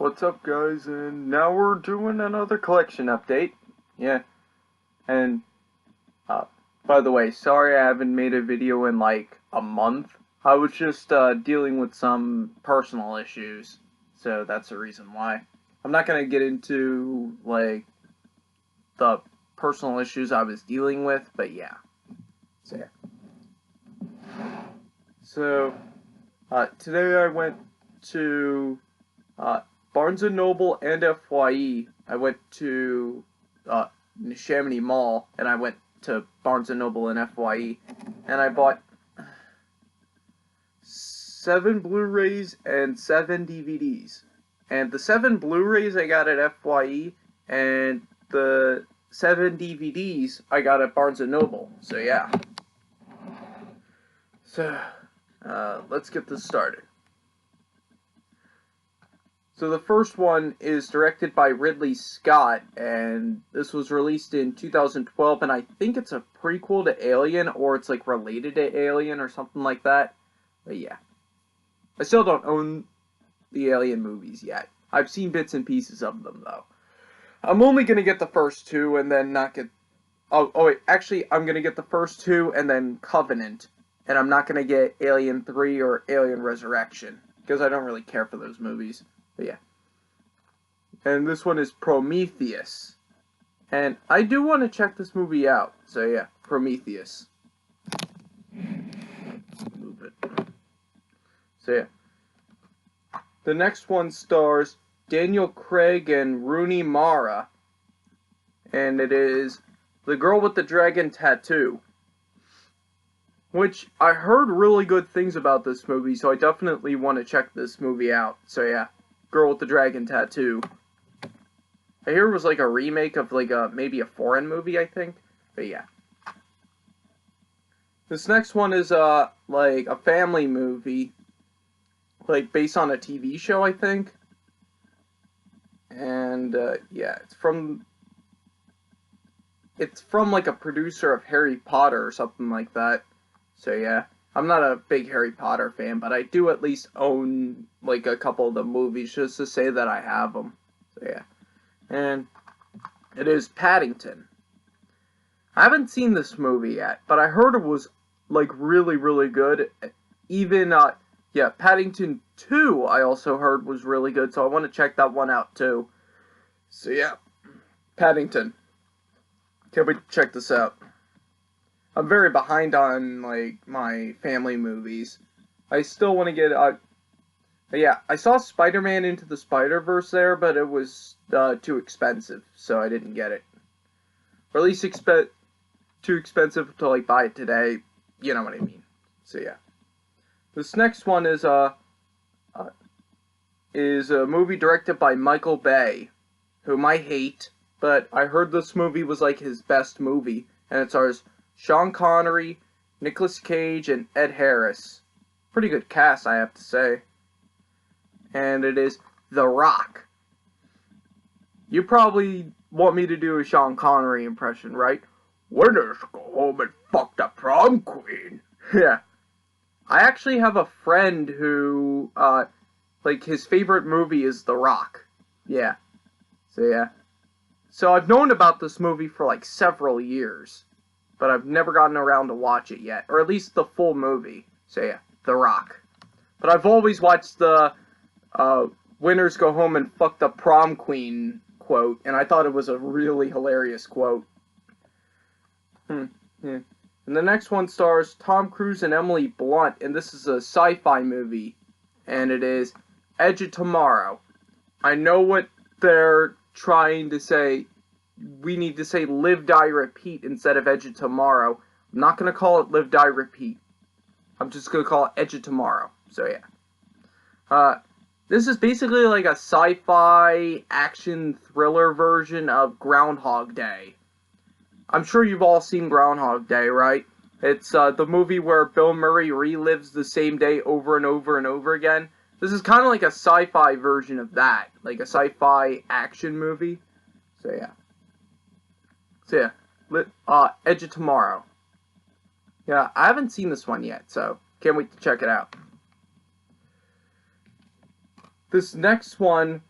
What's up, guys? And now we're doing another collection update. Yeah, and uh, by the way, sorry I haven't made a video in like a month. I was just dealing with some personal issues, so that's the reason why. I'm not gonna get into like the personal issues I was dealing with, but yeah. So today I went to Barnes & Noble and FYE. I went to Neshaminy Mall, and I went to Barnes & Noble and FYE, and I bought 7 Blu-rays and 7 DVDs. And the 7 Blu-rays I got at FYE, and the 7 DVDs I got at Barnes & Noble. So yeah. So, let's get this started. So the first one is directed by Ridley Scott, and this was released in 2012, and I think it's a prequel to Alien, or it's like related to Alien or something like that. But yeah. I still don't own the Alien movies yet. I've seen bits and pieces of them, though. I'm only going to get the first 2 and then not get... Oh, wait, actually, I'm going to get the first 2 and then Covenant, and I'm not going to get Alien 3 or Alien Resurrection, because I don't really care for those movies. But yeah. And this one is Prometheus. And I do want to check this movie out. So yeah, Prometheus. Move it. So yeah. The next one stars Daniel Craig and Rooney Mara. And it is The Girl with the Dragon Tattoo. Which I heard really good things about this movie, so I definitely want to check this movie out. So yeah. Girl with the Dragon Tattoo. I hear it was like a remake of like maybe a foreign movie, I think. But yeah. This next one is like a family movie, like based on a TV show, I think. And yeah, it's from like a producer of Harry Potter or something like that. So yeah. I'm not a big Harry Potter fan, but I do at least own, like, a couple of the movies just to say that I have them. So, yeah. And it is Paddington. I haven't seen this movie yet, but I heard it was, like, really, really good. Even, yeah, Paddington 2 I also heard was really good, so I want to check that one out, too. So, yeah. Paddington. Can't wait to check this out. I'm very behind on, like, my family movies. I still want to get, yeah, I saw Spider-Man Into the Spider-Verse there, but it was, too expensive, so I didn't get it. Or at least too expensive to, like, buy it today, you know what I mean. So, yeah. This next one is a movie directed by Michael Bay, whom I hate, but I heard this movie was, like, his best movie, and it stars Sean Connery, Nicolas Cage, and Ed Harris. Pretty good cast, I have to say. And it is The Rock. You probably want me to do a Sean Connery impression, right? Winners go home and fuck the prom queen. Yeah. I actually have a friend who, like, his favorite movie is The Rock. Yeah. So, yeah. So, I've known about this movie for, like, several years. But I've never gotten around to watch it yet. Or at least the full movie. So yeah, The Rock. But I've always watched the winners go home and fuck the prom queen quote. And I thought it was a really hilarious quote. Yeah. And the next one stars Tom Cruise and Emily Blunt. And this is a sci-fi movie. And it is Edge of Tomorrow. I know what they're trying to say. We need to say Live, Die, Repeat instead of Edge of Tomorrow. I'm not going to call it Live, Die, Repeat. I'm just going to call it Edge of Tomorrow. So, yeah. This is basically like a sci-fi action thriller version of Groundhog Day. I'm sure you've all seen Groundhog Day, right? It's the movie where Bill Murray relives the same day over and over and over again. This is kind of like a sci-fi version of that. Like a sci-fi action movie. So, yeah. So yeah, Edge of Tomorrow. Yeah, I haven't seen this one yet, so can't wait to check it out. This next one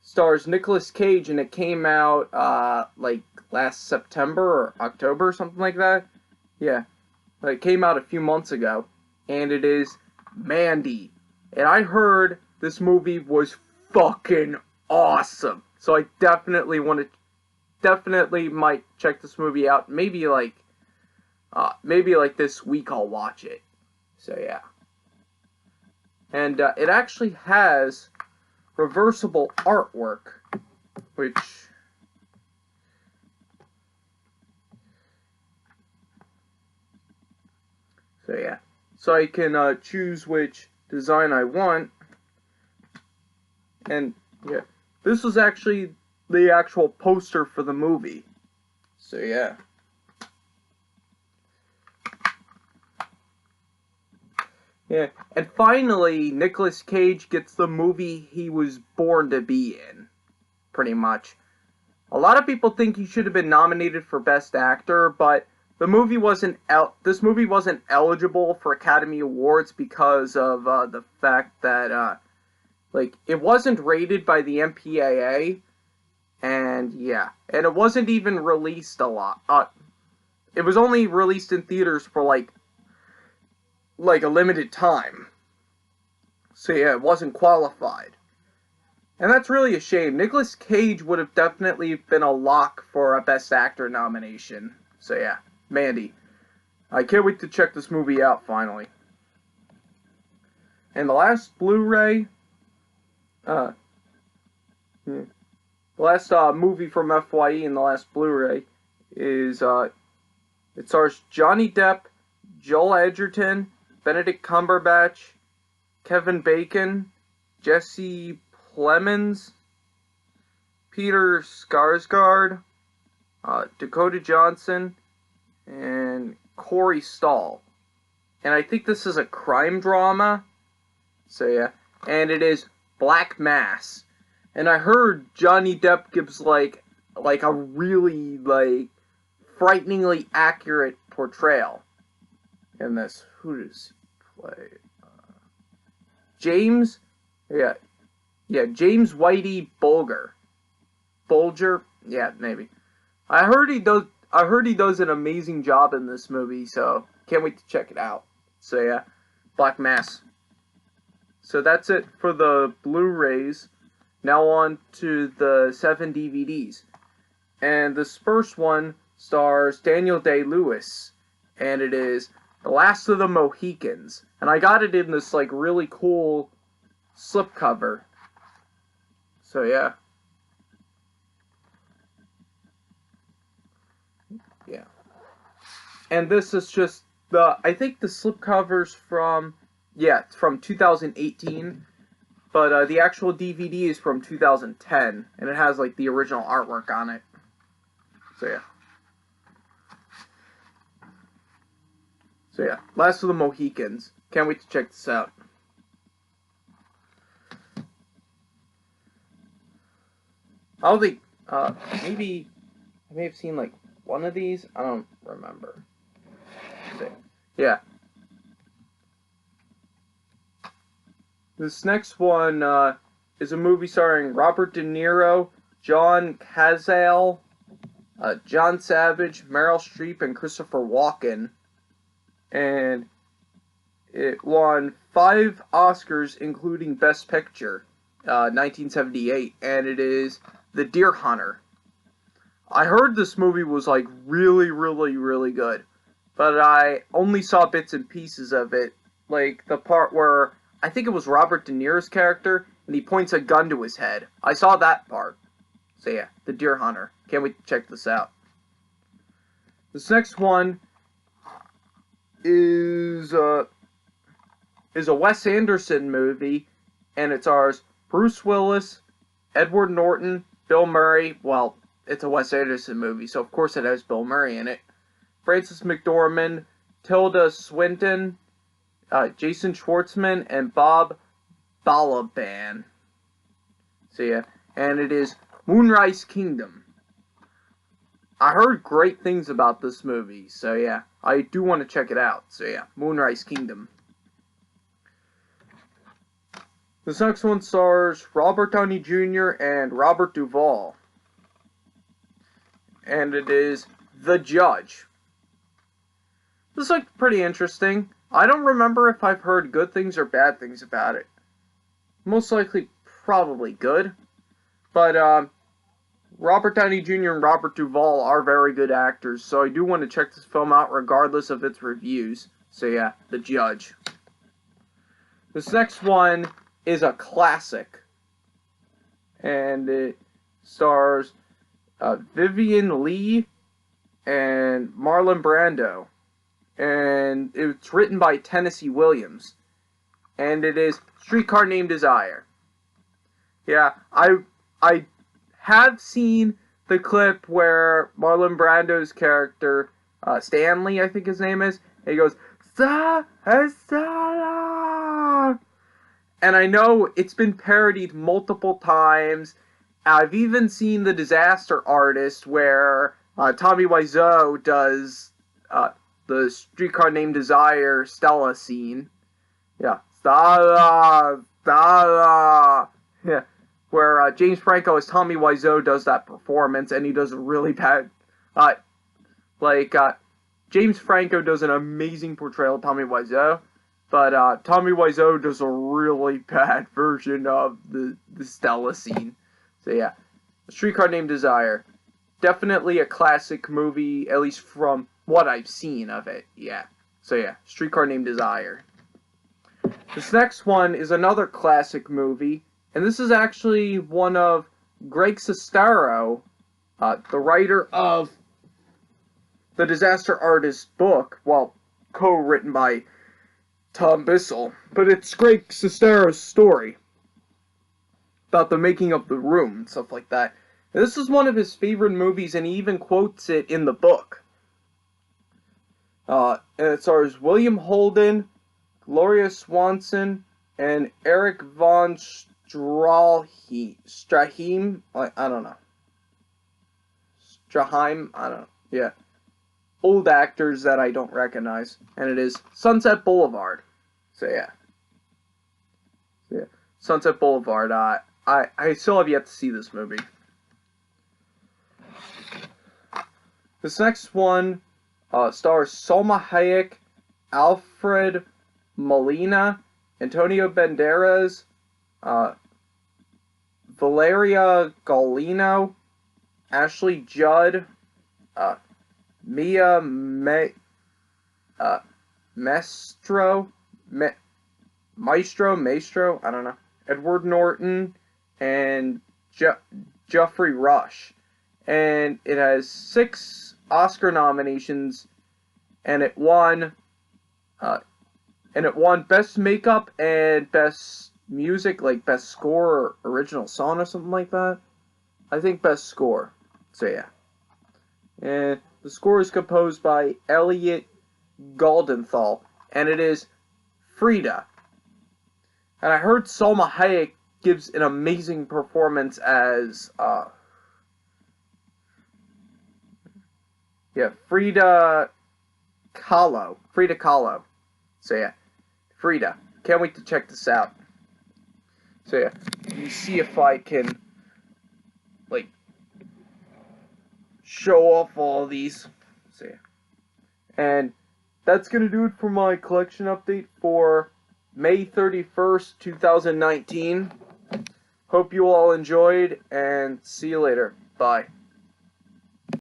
stars Nicolas Cage, and it came out like last September or October or something like that. Yeah, it came out a few months ago, and it is Mandy. And I heard this movie was fucking awesome, so I definitely might check this movie out. Maybe like this week I'll watch it. So yeah, and it actually has reversible artwork, which so yeah, so I can choose which design I want, and yeah, this was actually the actual poster for the movie. So yeah. Yeah, and finally, Nicolas Cage gets the movie he was born to be in, pretty much. A lot of people think he should have been nominated for Best Actor, but this movie wasn't eligible for Academy Awards because of the fact that it wasn't rated by the MPAA, and yeah, and it wasn't even released a lot. It was only released in theaters for like a limited time. So yeah, it wasn't qualified. And that's really a shame. Nicolas Cage would have definitely been a lock for a Best Actor nomination. So yeah, Mandy. I can't wait to check this movie out finally. And the last Blu-ray, yeah. The last movie from FYE and the last Blu-ray is it stars Johnny Depp, Joel Edgerton, Benedict Cumberbatch, Kevin Bacon, Jesse Plemons, Peter Skarsgård, Dakota Johnson, and Corey Stoll. And I think this is a crime drama. So yeah, and it is Black Mass. And I heard Johnny Depp gives like a really frighteningly accurate portrayal in this. Who does he play? James, James Whitey Bulger, yeah, maybe. I heard he does an amazing job in this movie, so can't wait to check it out. So yeah, Black Mass. So that's it for the Blu-rays. Now on to the 7 DVDs. And this first one stars Daniel Day-Lewis, and it is The Last of the Mohicans. And I got it in this really cool slipcover. So yeah. Yeah. And this is just I think the slipcover's from 2018. But the actual DVD is from 2010, and it has the original artwork on it. So yeah. Last of the Mohicans. Can't wait to check this out. I don't think, maybe I may have seen one of these. I don't remember. So, yeah. This next one is a movie starring Robert De Niro, John Cazale, John Savage, Meryl Streep, and Christopher Walken. And it won 5 Oscars, including Best Picture, 1978. And it is The Deer Hunter. I heard this movie was really, really, really good. But I only saw bits and pieces of it. The part where I think it was Robert De Niro's character, and he points a gun to his head. I saw that part. So yeah, The Deer Hunter. Can't wait to check this out. This next one is a Wes Anderson movie, and it stars Bruce Willis, Edward Norton, Bill Murray. Well, it's a Wes Anderson movie, so of course it has Bill Murray in it. Frances McDormand, Tilda Swinton, Jason Schwartzman, and Bob Balaban. So yeah, and it is Moonrise Kingdom. I heard great things about this movie, so yeah, I do want to check it out. So yeah, Moonrise Kingdom. This next one stars Robert Downey Jr. and Robert Duvall. And it is The Judge. This looked pretty interesting. I don't remember if I've heard good things or bad things about it. Most likely, probably good. But, Robert Downey Jr. and Robert Duvall are very good actors, so I do want to check this film out regardless of its reviews. So yeah, The Judge. This next one is a classic. And it stars Vivian Lee and Marlon Brando. And it's written by Tennessee Williams. And it is Streetcar Named Desire. Yeah, I have seen the clip where Marlon Brando's character, Stanley, I think his name is, and he goes, Stella! And I know it's been parodied multiple times. I've even seen The Disaster Artist where Tommy Wiseau does the Streetcar Named Desire Stella scene. Yeah. Stella! Stella! Yeah. Where James Franco as Tommy Wiseau does that performance, and he does a really bad... James Franco does an amazing portrayal of Tommy Wiseau, but Tommy Wiseau does a really bad version of the Stella scene. So yeah, Streetcar Named Desire. Definitely a classic movie, at least from what I've seen of it, yeah. So yeah, Streetcar Named Desire. This next one is another classic movie, and this is actually one of Greg Sestero, the writer of The Disaster Artist book, well, co-written by Tom Bissell, but it's Greg Sestero's story about the making of The Room and stuff like that. And this is one of his favorite movies, and he even quotes it in the book. And it stars William Holden, Gloria Swanson, and Eric von Straheim, I don't know. Straheim, I don't know, yeah. Old actors that I don't recognize, and it is Sunset Boulevard. So yeah. Sunset Boulevard, I still have yet to see this movie. This next one stars Salma Hayek, Alfred Molina, Antonio Banderas, Valeria Golino, Ashley Judd, Mia Maestro, I don't know, Edward Norton, and Geoffrey Rush. And it has 6 Oscar nominations, and it won Best Makeup and Best Music, like Best Score or Original Song or something like that. I think Best Score. So yeah. And the score is composed by Elliot Goldenthal, and it is Frida. And I heard Salma Hayek gives an amazing performance as, Frida Kahlo. Frida Kahlo. So yeah, Frida. Can't wait to check this out. So yeah, let me see if I can, show off all these. So yeah. And that's going to do it for my collection update for May 31st, 2019. Hope you all enjoyed, and see you later. Bye.